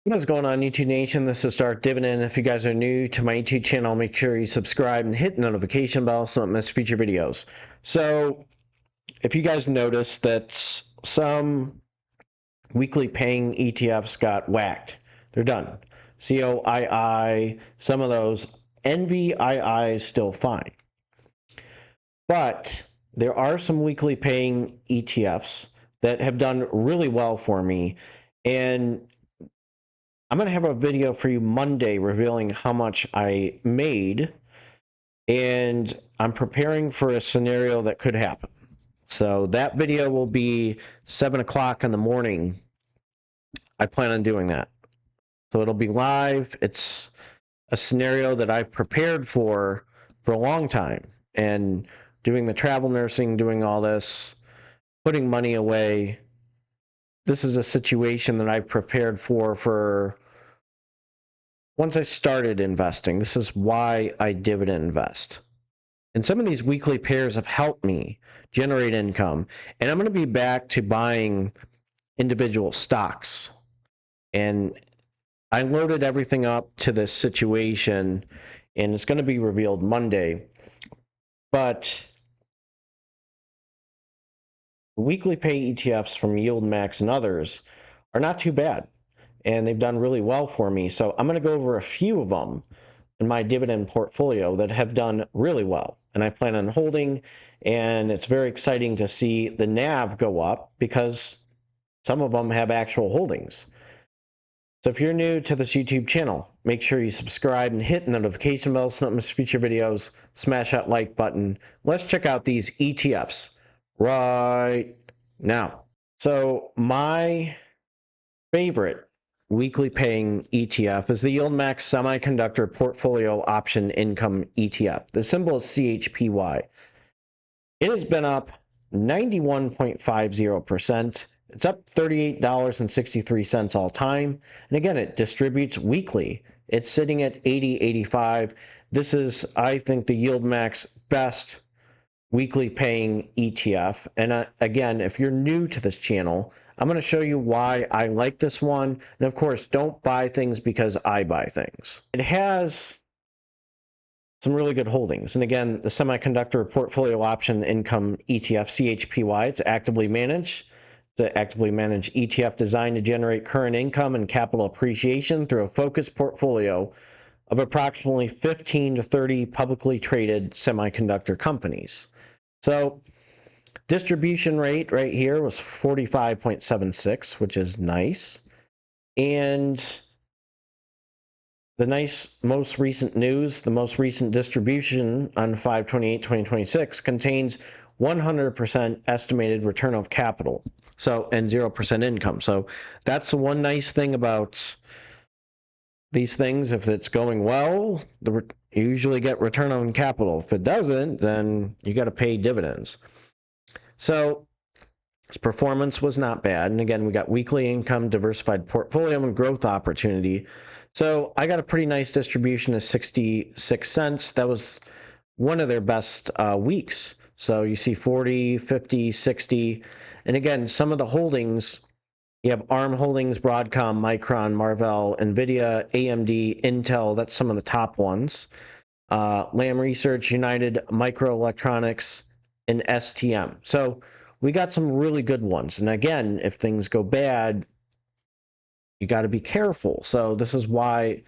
What's going on, YouTube Nation? This is Start Dividend. If you guys are new to my YouTube channel, make sure you subscribe and hit the notification bell so you don't miss future videos. So, if you guys notice that some weekly paying ETFs got whacked, they're done. COII, some of those. NVII is still fine. But there are some weekly paying ETFs that have done really well for me, and I'm going to have a video for you Monday revealing how much I made, and I'm preparing for a scenario that could happen. So that video will be 7 o'clock in the morning. I plan on doing that. So it'll be live. It's a scenario that I've prepared for a long time, and doing the travel nursing, doing all this, putting money away. This is a situation that I've prepared for once I started investing. This is why I dividend invest. And some of these weekly pairs have helped me generate income. And I'm going to be back to buying individual stocks. And I loaded everything up to this situation, and it's going to be revealed Monday. But weekly pay ETFs from YieldMax and others are not too bad, and they've done really well for me. So I'm going to go over a few of them in my dividend portfolio that have done really well, and I plan on holding. And it's very exciting to see the NAV go up because some of them have actual holdings. So if you're new to this YouTube channel, make sure you subscribe and hit the notification bell so you don't miss future videos. Smash that like button. Let's check out these ETFs right now. So my favorite weekly paying ETF is the YieldMax Semiconductor Portfolio Option Income ETF. The symbol is CHPY. It has been up 91.50%. It's up $38.63 all time. And again, it distributes weekly. It's sitting at 80.85. This is, I think, the YieldMax best weekly paying ETF. And again, if you're new to this channel, I'm going to show you why I like this one. And of course, don't buy things because I buy things. It has some really good holdings. And again, the Semiconductor Portfolio Option Income ETF, CHPY, it's actively managed. The actively managed ETF designed to generate current income and capital appreciation through a focused portfolio of approximately 15 to 30 publicly traded semiconductor companies. So distribution rate right here was 45.76, which is nice. And the nice most recent news, the most recent distribution on 5/28/2026 contains 100% estimated return of capital. So, and 0% income. So that's the one nice thing about these things. If it's going well, you usually get return on capital. If it doesn't, then you got to pay dividends. So its performance was not bad. And again, we got weekly income, diversified portfolio, and growth opportunity. So I got a pretty nice distribution of 66 cents. That was one of their best weeks. So you see 40, 50, 60. And again, some of the holdings, you have ARM Holdings, Broadcom, Micron, Marvell, NVIDIA, AMD, Intel. That's some of the top ones. Lam Research, United, Microelectronics, and STM. So we got some really good ones. And again, if things go bad, you got to be careful. So this is why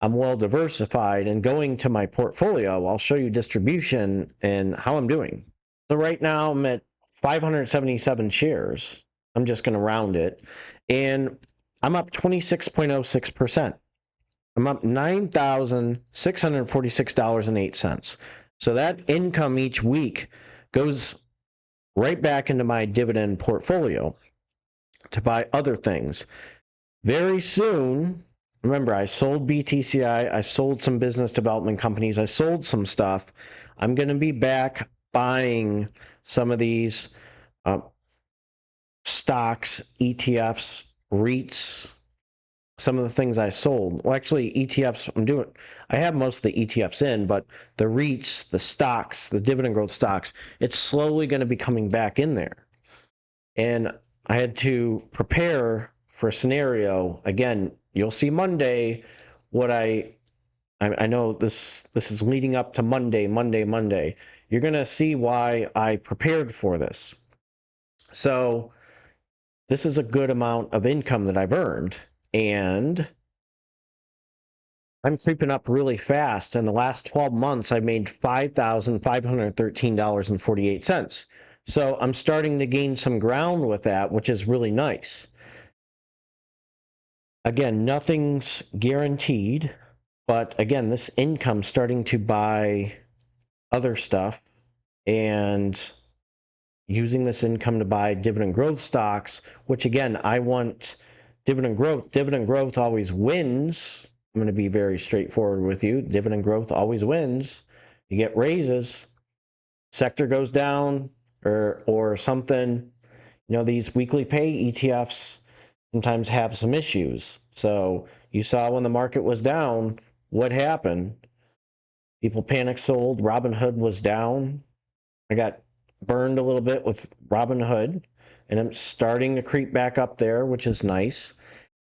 I'm well diversified. And going to my portfolio, I'll show you distribution and how I'm doing. So right now I'm at 577 shares. I'm just going to round it. And I'm up 26.06%. I'm up $9,646.08. So that income each week goes right back into my dividend portfolio to buy other things. Very soon, remember, I sold BTCI, I sold some business development companies, I sold some stuff. I'm going to be back buying some of these stocks, ETFs, REITs, some of the things I sold. Well, actually, ETFs, I have most of the ETFs in, but the REITs, the stocks, the dividend growth stocks, it's slowly going to be coming back in there. And I had to prepare for a scenario. Again, you'll see Monday what I know this is leading up to Monday. You're going to see why I prepared for this. So this is a good amount of income that I've earned, and I'm creeping up really fast. In the last 12 months, I made $5,513.48. So I'm starting to gain some ground with that, which is really nice. Again, nothing's guaranteed, but again, this income starting to buy other stuff and using this income to buy dividend growth stocks, which again, I want dividend growth. Dividend growth always wins. I'm going to be very straightforward with you. Dividend growth always wins. You get raises, sector goes down or something. You know, these weekly pay ETFs sometimes have some issues. So you saw when the market was down, what happened? People panic sold. Robinhood was down. I got burned a little bit with Robinhood, and I'm starting to creep back up there, which is nice.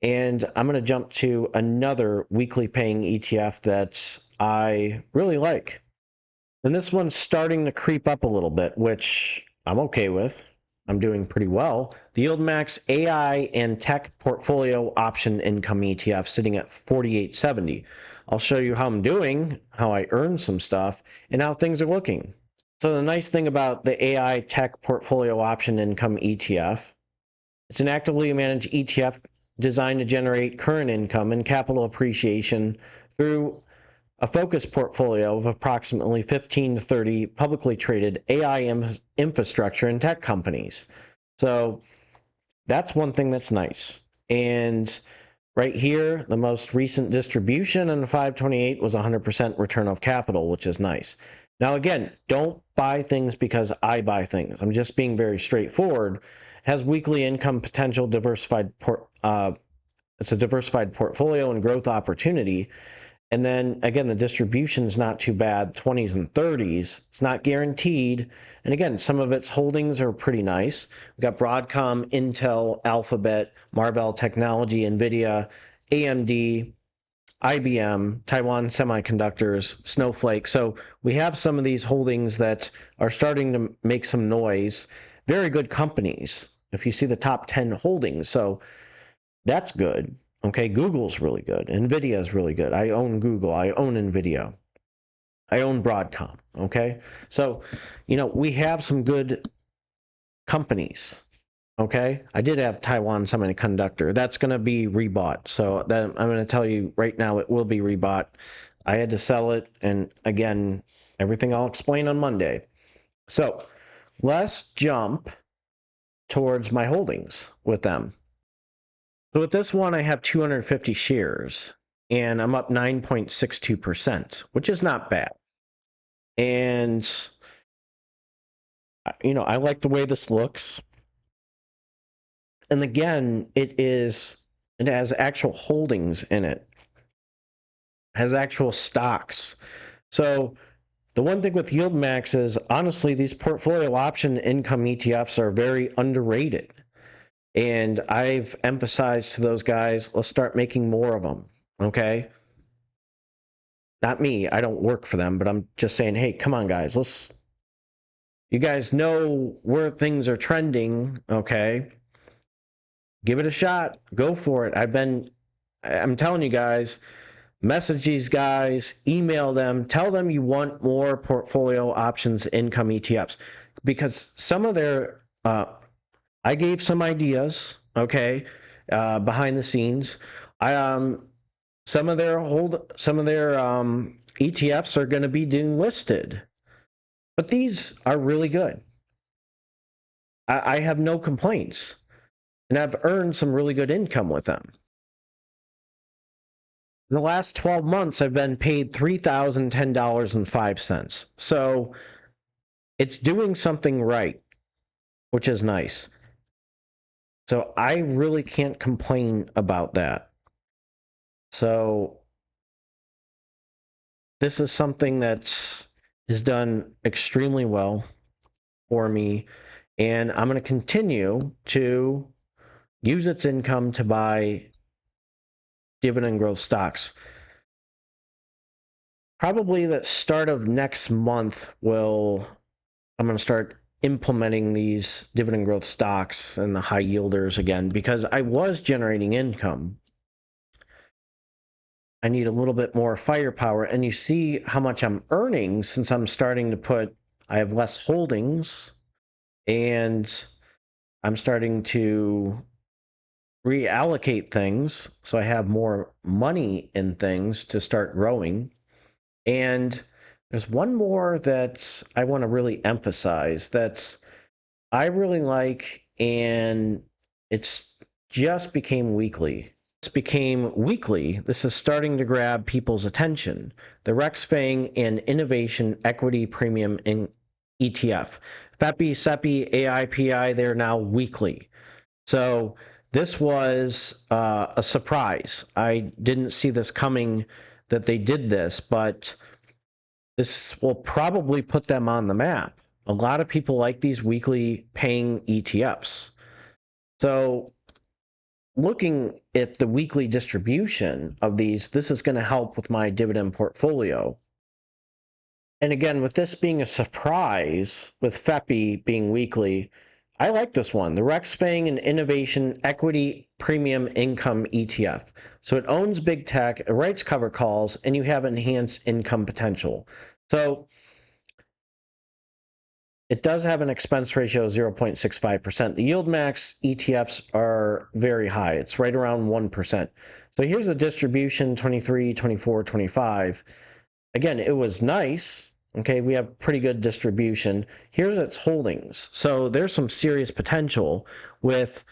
And I'm going to jump to another weekly paying ETF that I really like. And this one's starting to creep up a little bit, which I'm okay with. I'm doing pretty well. The YieldMax AI and Tech Portfolio Option Income ETF sitting at 48.70. I'll show you how I'm doing, how I earned some stuff, and how things are looking. So the nice thing about the AI Tech Portfolio Option Income ETF, it's an actively managed ETF designed to generate current income and capital appreciation through a focused portfolio of approximately 15 to 30 publicly traded AI infrastructure and tech companies. So that's one thing that's nice. And right here, the most recent distribution on the 528 was 100% return of capital, which is nice. Now, again, don't buy things because I buy things. I'm just being very straightforward. It has weekly income potential, it's a diversified portfolio and growth opportunity. And then again, the distribution is not too bad, 20s and 30s. It's not guaranteed. And again, some of its holdings are pretty nice. We've got Broadcom, Intel, Alphabet, Marvell Technology, NVIDIA, AMD, IBM, Taiwan Semiconductors, Snowflake. So we have some of these holdings that are starting to make some noise. Very good companies. If you see the top 10 holdings, so that's good. Okay, Google's really good. NVIDIA is really good. I own Google. I own NVIDIA. I own Broadcom. Okay, so, you know, we have some good companies. Okay, I did have Taiwan Semiconductor. That's going to be rebought. So that, I'm going to tell you right now, it will be rebought. I had to sell it. And again, everything I'll explain on Monday. So let's jump towards my holdings with them. So with this one, I have 250 shares, and I'm up 9.62%, which is not bad. And, you know, I like the way this looks. And again, it has actual holdings in it. It has actual stocks. So the one thing with YieldMax is, honestly, these portfolio option income ETFs are very underrated. And I've emphasized to those guys, let's start making more of them, okay? Not me, I don't work for them, but I'm just saying, hey, come on, guys, you guys know where things are trending, okay? Give it a shot, go for it. I'm telling you guys, message these guys, email them, tell them you want more portfolio options income ETFs, because some of their, I gave some ideas, okay, behind the scenes. Some of their ETFs are going to be listed, but these are really good. I have no complaints, and I've earned some really good income with them. In the last 12 months, I've been paid $3,010.05. So it's doing something right, which is nice. So I really can't complain about that. So this is something that is done extremely well for me, and I'm going to continue to use its income to buy dividend growth stocks. Probably the start of next month I'm going to start implementing these dividend growth stocks and the high yielders again, because I was generating income. I need a little bit more firepower, and you see how much I'm earning since I'm starting to I have less holdings, and I'm starting to reallocate things so I have more money in things to start growing. And there's one more that I want to really emphasize that I really like, and it's just became weekly. This is starting to grab people's attention. The Rexfang and Innovation Equity Premium in ETF. FEPI, CEPI, AIPI, they're now weekly. So this was a surprise. I didn't see this coming that they did this, but this will probably put them on the map. A lot of people like these weekly paying ETFs. So looking at the weekly distribution of these, this is going to help with my dividend portfolio. And again, with this being a surprise, with FEPI being weekly, I like this one, the Rexfang and Innovation Equity Premium Income ETF. So it owns big tech, it writes cover calls, and you have enhanced income potential. So it does have an expense ratio of 0.65%. The YieldMax ETFs are very high. It's right around 1%. So here's the distribution, 23, 24, 25. Again, it was nice. Okay, we have pretty good distribution. Here's its holdings. So there's some serious potential with,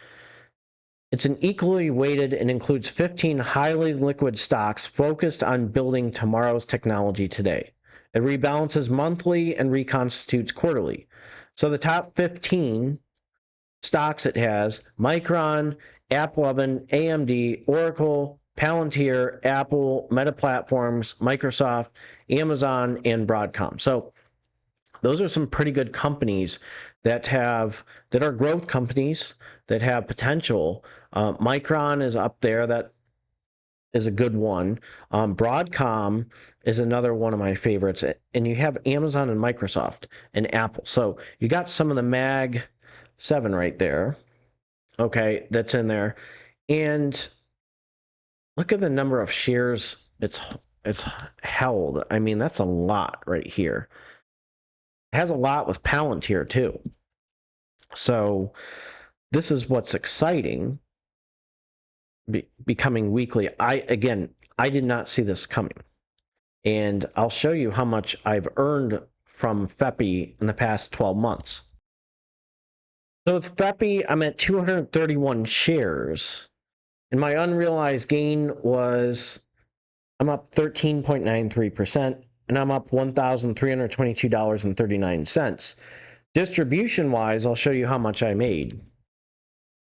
it's an equally weighted and includes 15 highly liquid stocks focused on building tomorrow's technology today. It rebalances monthly and reconstitutes quarterly. So the top 15 stocks it has: Micron, AppLovin, AMD, Oracle, Palantir, Apple, Meta Platforms, Microsoft, Amazon, and Broadcom. So those are some pretty good companies that are growth companies that have potential. Micron is up there. That is a good one. Broadcom is another one of my favorites. And you have Amazon and Microsoft and Apple. So you got some of the Mag 7 right there. Okay, that's in there. And look at the number of shares it's held. I mean, that's a lot right here. It has a lot with Palantir too. So this is what's exciting. Becoming weekly. I did not see this coming. And I'll show you how much I've earned from FEPI in the past 12 months. So with FEPI, I'm at 231 shares. And my unrealized gain I'm up 13.93%, and I'm up $1,322.39. Distribution-wise, I'll show you how much I made.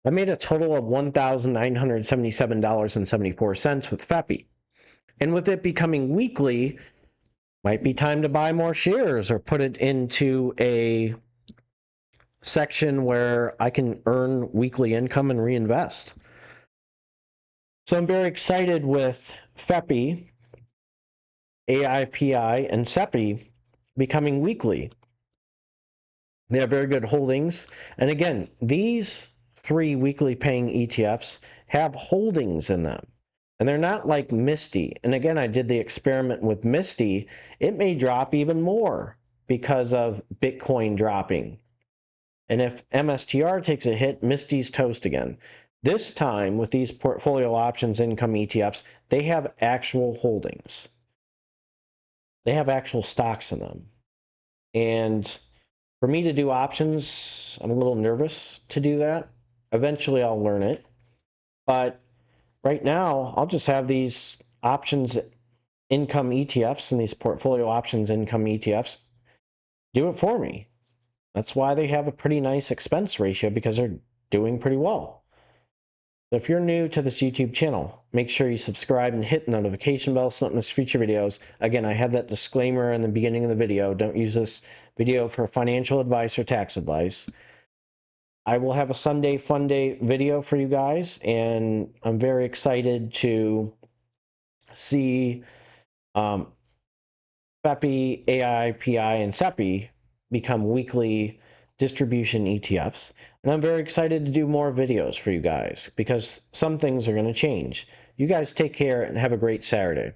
I made a total of $1,977.74 with FEPI. And with it becoming weekly, might be time to buy more shares or put it into a section where I can earn weekly income and reinvest. So I'm very excited with FEPI, AIPI, and CEPI becoming weekly. They have very good holdings. And again, these 3 weekly paying ETFs have holdings in them. And they're not like Misty. And again, I did the experiment with Misty. It may drop even more because of Bitcoin dropping. And if MSTR takes a hit, Misty's toast again. This time, with these portfolio options income ETFs, they have actual holdings. They have actual stocks in them. And for me to do options, I'm a little nervous to do that. Eventually, I'll learn it. But right now, I'll just have these options income ETFs and these portfolio options income ETFs do it for me. That's why they have a pretty nice expense ratio, because they're doing pretty well. So if you're new to this YouTube channel, make sure you subscribe and hit the notification bell so you don't miss future videos. Again, I had that disclaimer in the beginning of the video. Don't use this video for financial advice or tax advice. I will have a Sunday Fun Day video for you guys, and I'm very excited to see FEPI, AIPI, and CEPI become weekly distribution ETFs. And I'm very excited to do more videos for you guys because some things are going to change. You guys take care and have a great Saturday.